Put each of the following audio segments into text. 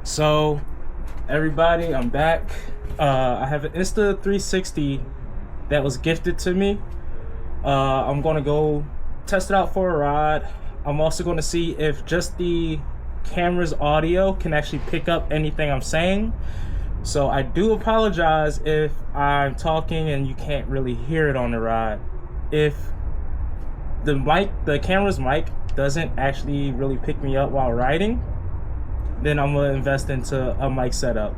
So everybody, I'm back. I have an Insta360 that was gifted to me. I'm gonna go test it out for a ride. I'm also going to see if just the camera's audio can actually pick up anything I'm saying. So I do apologize if I'm talking and you can't really hear it on the ride. If the camera's mic doesn't actually really pick me up while riding, then I'm gonna invest into a mic setup.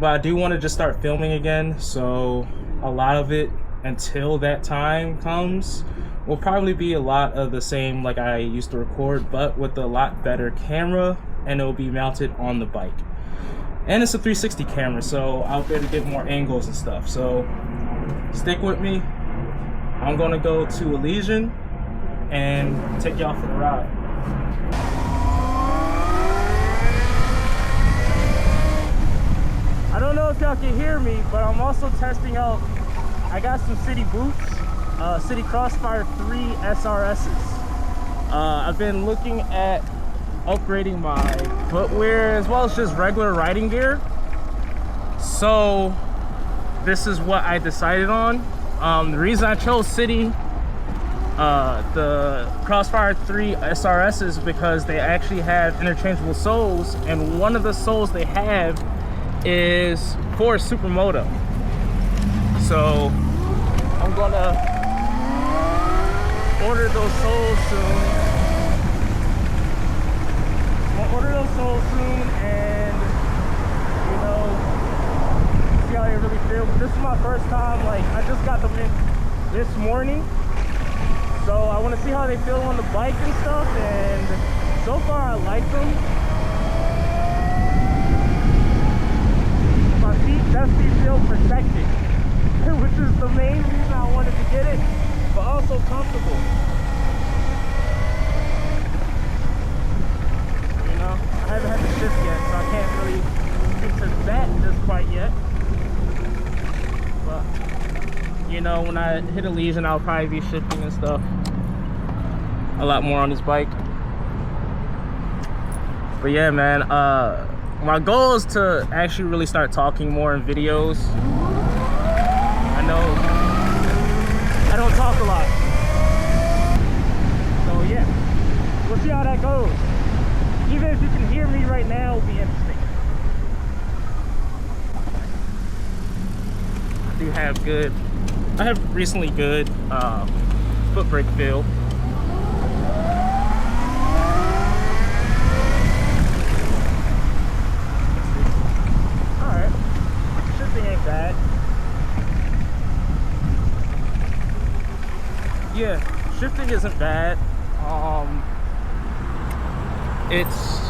But I do want to just start filming again, so a lot of it until that time comes will probably be a lot of the same like I used to record, but with a lot better camera, and it will be mounted on the bike. And it's a 360 camera, so I'll be able to get more angles and stuff. So stick with me. I'm gonna go to Elysian and take y'all for the ride. I don't know if y'all can hear me, but I'm also testing out. I got some City boots, City Crossfire 3 SRSs. I've been looking at upgrading my footwear as well as just regular riding gear. So this is what I decided on. The reason I chose City, the Crossfire 3 SRS, is because they actually have interchangeable soles, and one of the soles they have is for Supermoto. So I'm gonna order those soles soon. And you know, see how they really feel. But this is my first time. Like, I just got them in this morning, so I want to see how they feel on the bike and stuff. And so far, I like them. My feet definitely feel protected, which is the main reason I wanted to get it, but also comfortable. You know, I haven't had the shift yet, so I can't really speak to that just quite yet. But you know, when I hit Elysian, I'll probably be shifting and stuff a lot more on this bike. But yeah, man, my goal is to actually really start talking more in videos. I know I don't talk a lot. So yeah, we'll see how that goes. Even if you can hear me right now, it'll be interesting. I have recently good foot brake feel. Bad. Yeah, shifting isn't bad. It's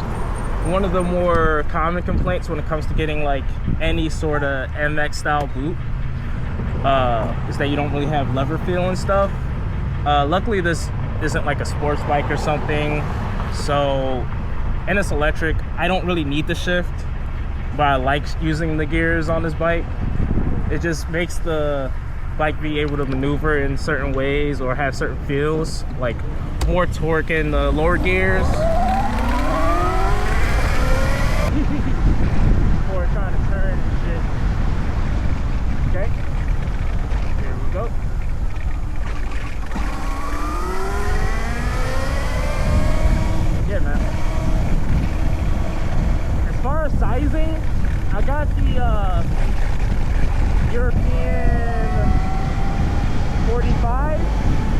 one of the more common complaints when it comes to getting like any sort of MX style boot, is that you don't really have lever feel and stuff. Luckily this isn't like a sports bike or something, so, and it's electric. I don't really need the shift, but I like using the gears on this bike. It just makes the bike be able to maneuver in certain ways or have certain feels, like more torque in the lower gears. Before trying to turn and shit. Okay, here we go. Yeah, man. As far as sizing, I got the European 45.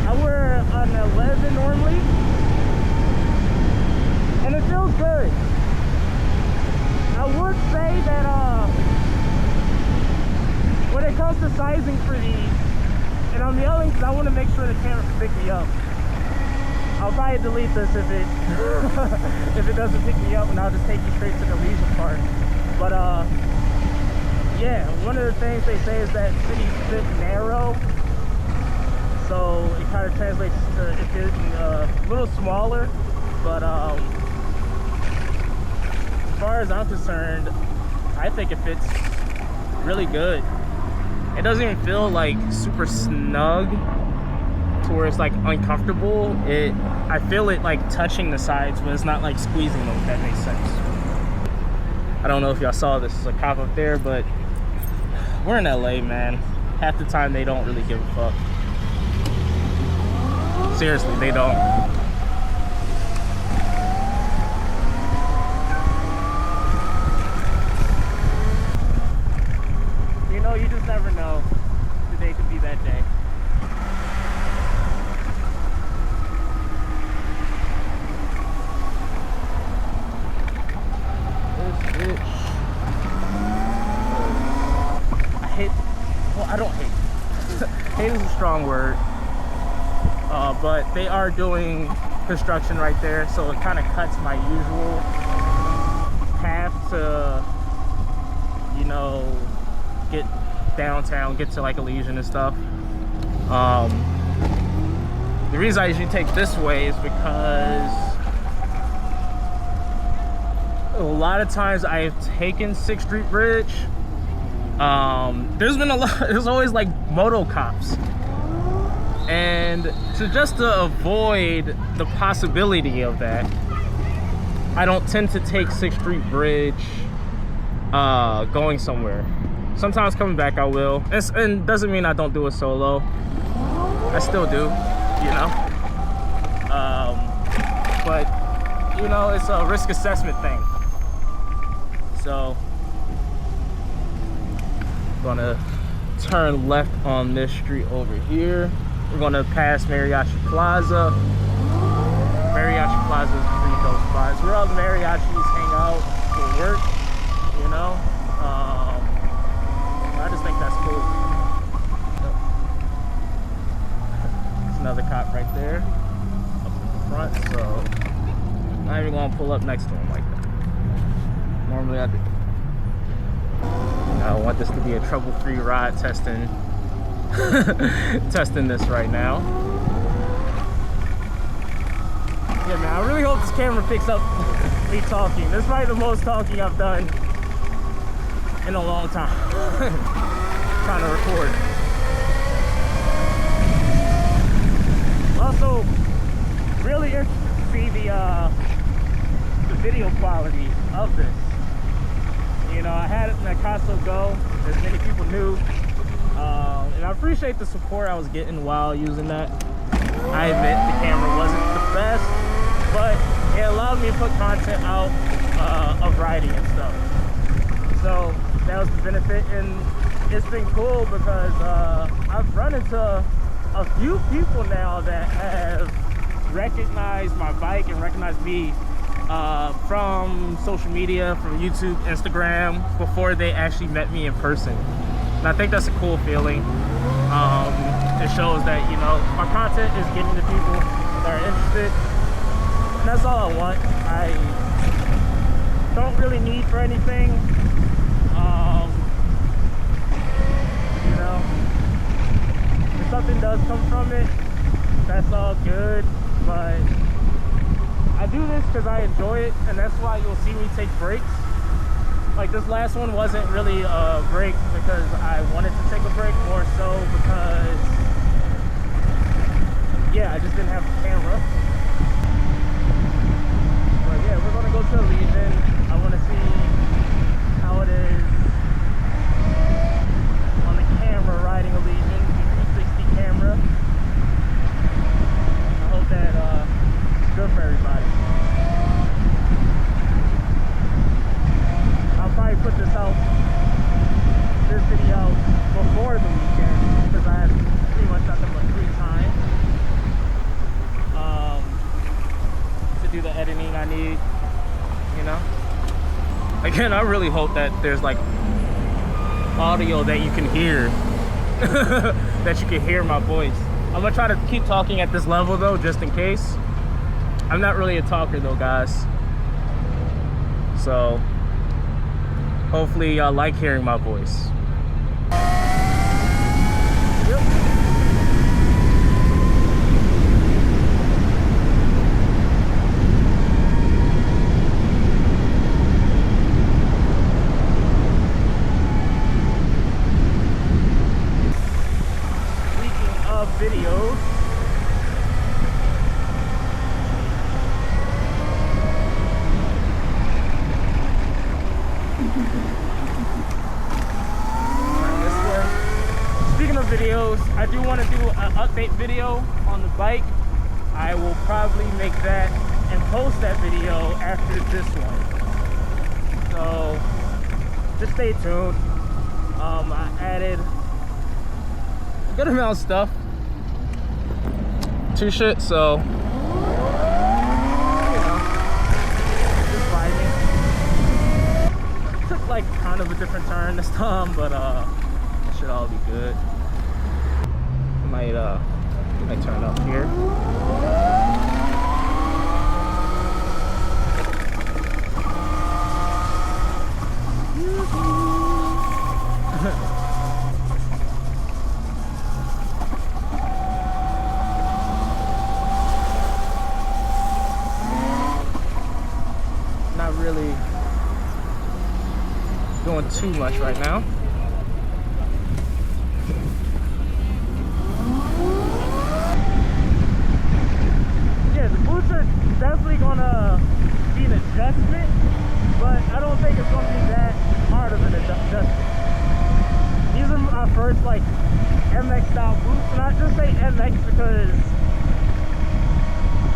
I wear an 11 normally, and it feels good. I would say that when it comes to sizing for these, and I'm yelling because I want to make sure the camera can pick me up. I'll probably delete this if it if it doesn't pick me up, and I'll just take you straight to the Elysian part. But yeah, one of the things they say is that cities fit narrow, so it kind of translates to it being a little smaller. But as far as I'm concerned, I think it fits really good. It doesn't even feel like super snug to where it's like uncomfortable. I feel it like touching the sides, but it's not like squeezing them, if that makes sense. I don't know if y'all saw this. There's a cop up there, but we're in LA, man. Half the time they don't really give a fuck. Seriously, they don't. You know, you just never know. Today could be that day. I don't hate. Hate is a strong word. But they are doing construction right there, so it kind of cuts my usual path to, you know, get downtown, get to like Elysian and stuff. The reason I usually take this way is because a lot of times I've taken 6th Street Bridge. There's been a lot, there's always like moto cops, and to avoid the possibility of that, I don't tend to take 6th Street Bridge going somewhere. Sometimes coming back I will, and doesn't mean I don't do it solo. I still do, you know. But you know, it's a risk assessment thing. So gonna turn left on this street over here. We're gonna pass Mariachi Plaza. Mariachi Plaza is a pretty dope spot. It's where all the mariachis hang out for work, you know. I just think that's cool. There's another cop right there up in the front, so I'm not even gonna pull up next to him like that. Normally I do. I want this to be a trouble-free ride, testing testing this right now. Yeah, man, I really hope this camera picks up me talking. This is probably the most talking I've done in a long time. Trying to record. Also, really interested to see the video quality of this. You know, I had it in that Costco Go, as many people knew, and I appreciate the support I was getting while using that. I admit the camera wasn't the best, but it allowed me to put content out of riding and stuff. So that was the benefit, and it's been cool because I've run into a few people now that have recognized my bike and recognized me from social media, from YouTube, Instagram, before they actually met me in person. And I think that's a cool feeling. It shows that, you know, my content is getting to people that are interested, and that's all I want. I don't really need for anything. You know, if something does come from it, that's all good, but I do this because I enjoy it, and that's why you'll see me take breaks. Like this last one wasn't really a break because I wanted to take a break, more so because, yeah, I just didn't have the camera. But yeah, we're gonna go to Elysian. I want to see how it is on the camera riding Elysian, the 360 camera. I hope that good for everybody. I'll probably put this video before the weekend because I had pretty much nothing but free time to do the editing I need, you know. Again, I really hope that there's like audio that you can hear, that you can hear my voice. I'm gonna try to keep talking at this level though, just in case. I'm not really a talker though, guys. So hopefully y'all like hearing my voice. Yep. Speaking of videos, This way. Speaking of videos, I do want to do an update video on the bike. I will probably make that and post that video after this one. So just stay tuned. I added a good amount of stuff to shit, so you know, just vibing. Took like kind of a different turn this time, but it should all be good. Might turn up here. Not really doing too much right now. Yeah, the boots are definitely gonna be an adjustment, but I don't think it's gonna be that hard of an adjustment. These are my first like MX style boots, and I just say MX because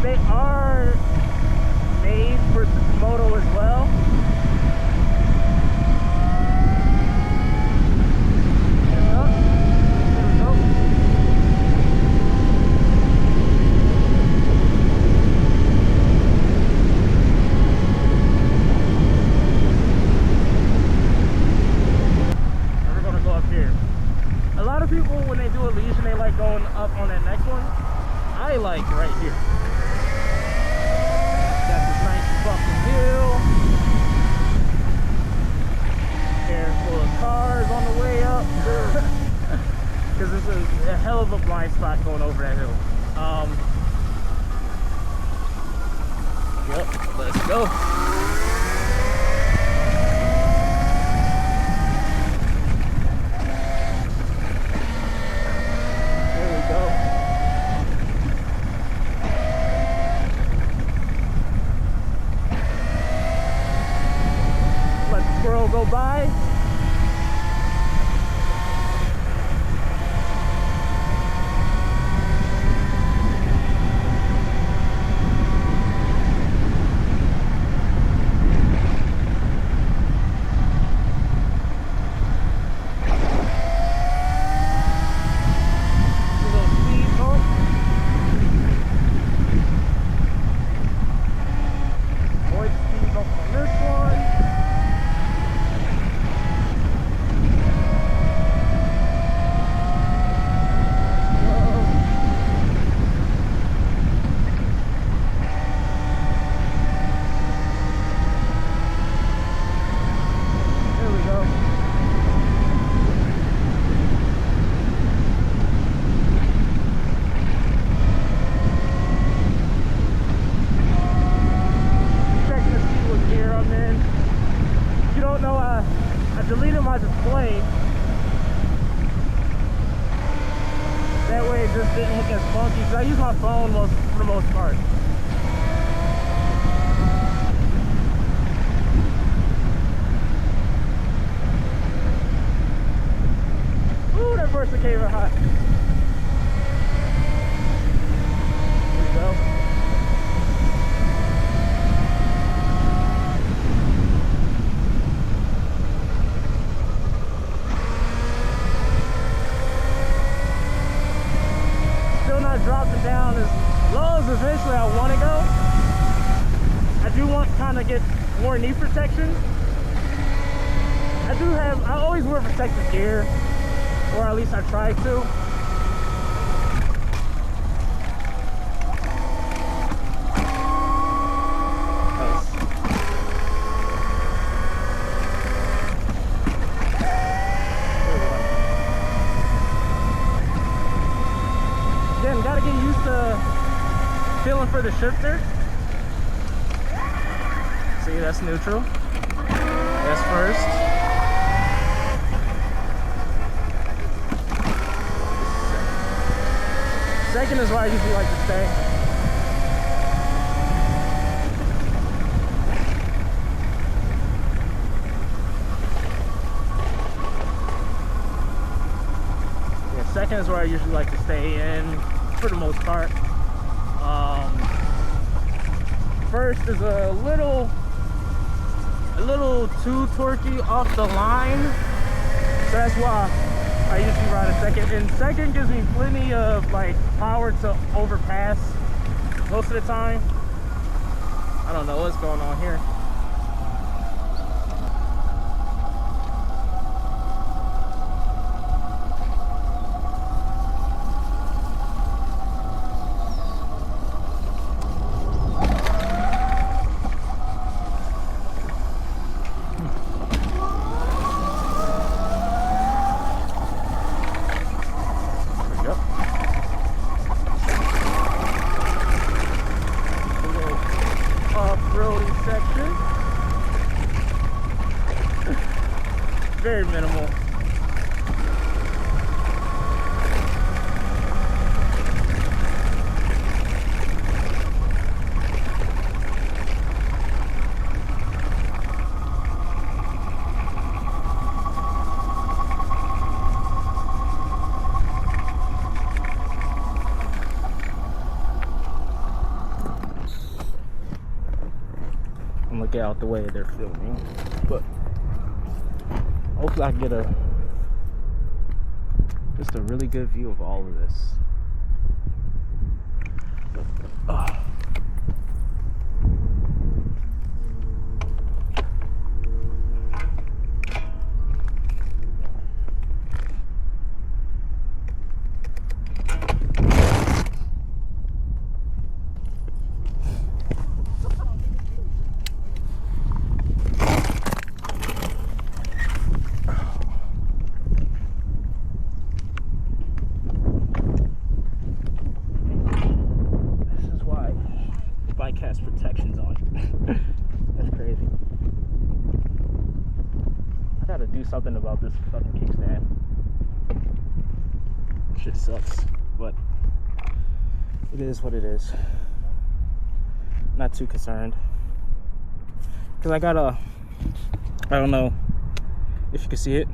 they are made for Supermoto as well. A lot of people, when they do Elysian, they like going up on that next one. I like right here. Got this nice fucking hill. Air full of cars on the way up. Because it's a hell of a blind spot going over that hill. Yep, let's go. Go by. Deleted my display. That way it just didn't look as funky, because I use my phone for the most part. Ooh, that person came in hot. There we go. Dropping down as low as eventually I want to go. I do want to kind of get more knee protection. I always wear protective gear, or at least I try to. Gotta get used to feeling for the shifter. See, that's neutral. That's first. Second is where I usually like to stay. Second is where I usually like to stay in for the most part. First is a little too torquey off the line, so that's why I usually ride a second. And second gives me plenty of like power to overpass most of the time. I don't know what's going on here. Very minimal. I'm gonna get out the way they're filming, but hopefully I can get just a really good view of all of this. Has protections on it. That's crazy. I gotta do something about this fucking kickstand. Shit sucks, but it is what it is. Not too concerned, because I got I don't know if you can see it,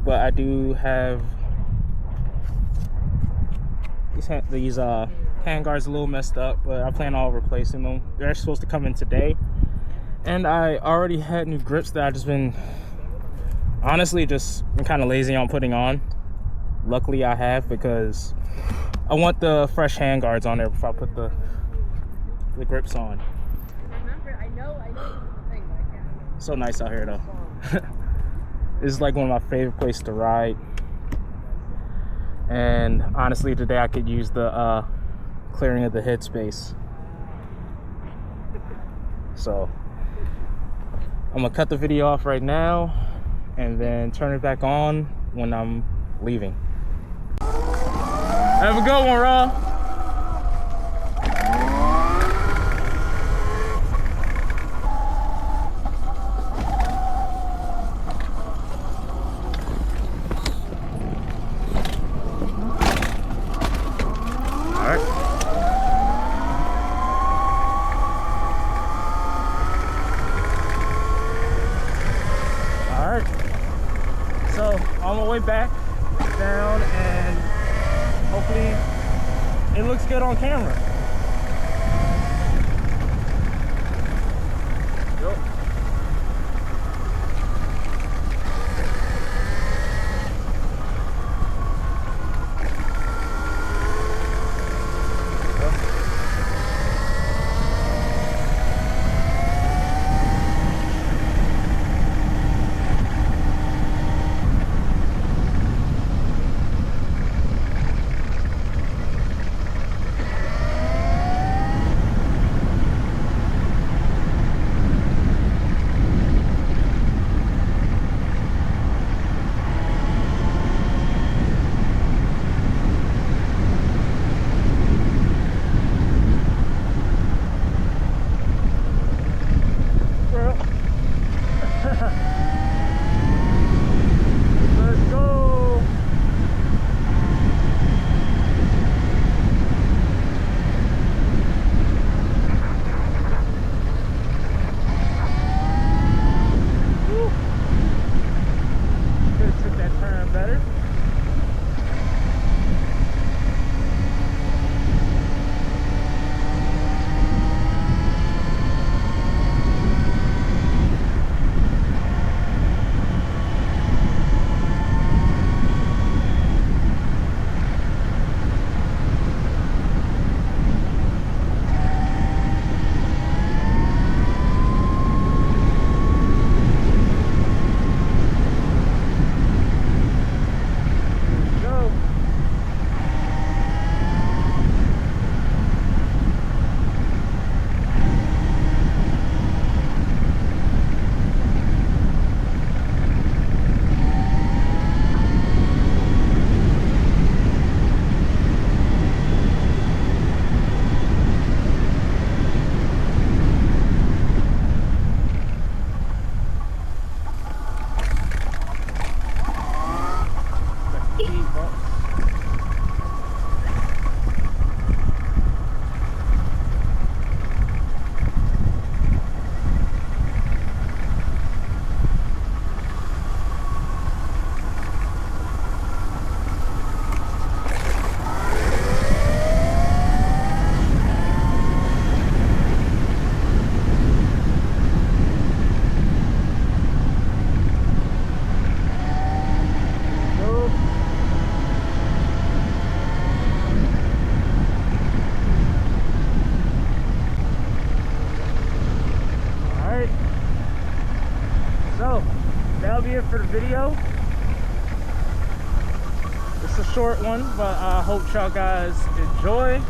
but I do have these handguards a little messed up, but I plan on replacing them. They're actually supposed to come in today, and I already had new grips that I just been honestly just been kind of lazy on putting on. Luckily I have, because I want the fresh handguards on there before I put the grips on. I know thing like that. So nice out here though. This is like one of my favorite places to ride, and honestly today I could use the clearing of the headspace. So I'm gonna cut the video off right now and then turn it back on when I'm leaving. Have a good one, Raw. So on my way back down, and hopefully it looks good on camera. Yep. it for the video. It's a short one, but I hope y'all guys enjoy.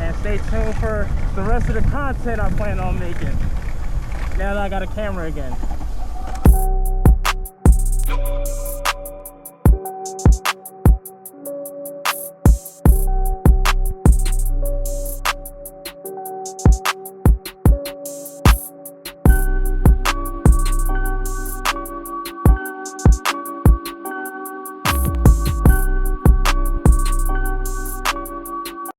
And stay tuned for the rest of the content I plan on making. Now that I got a camera again.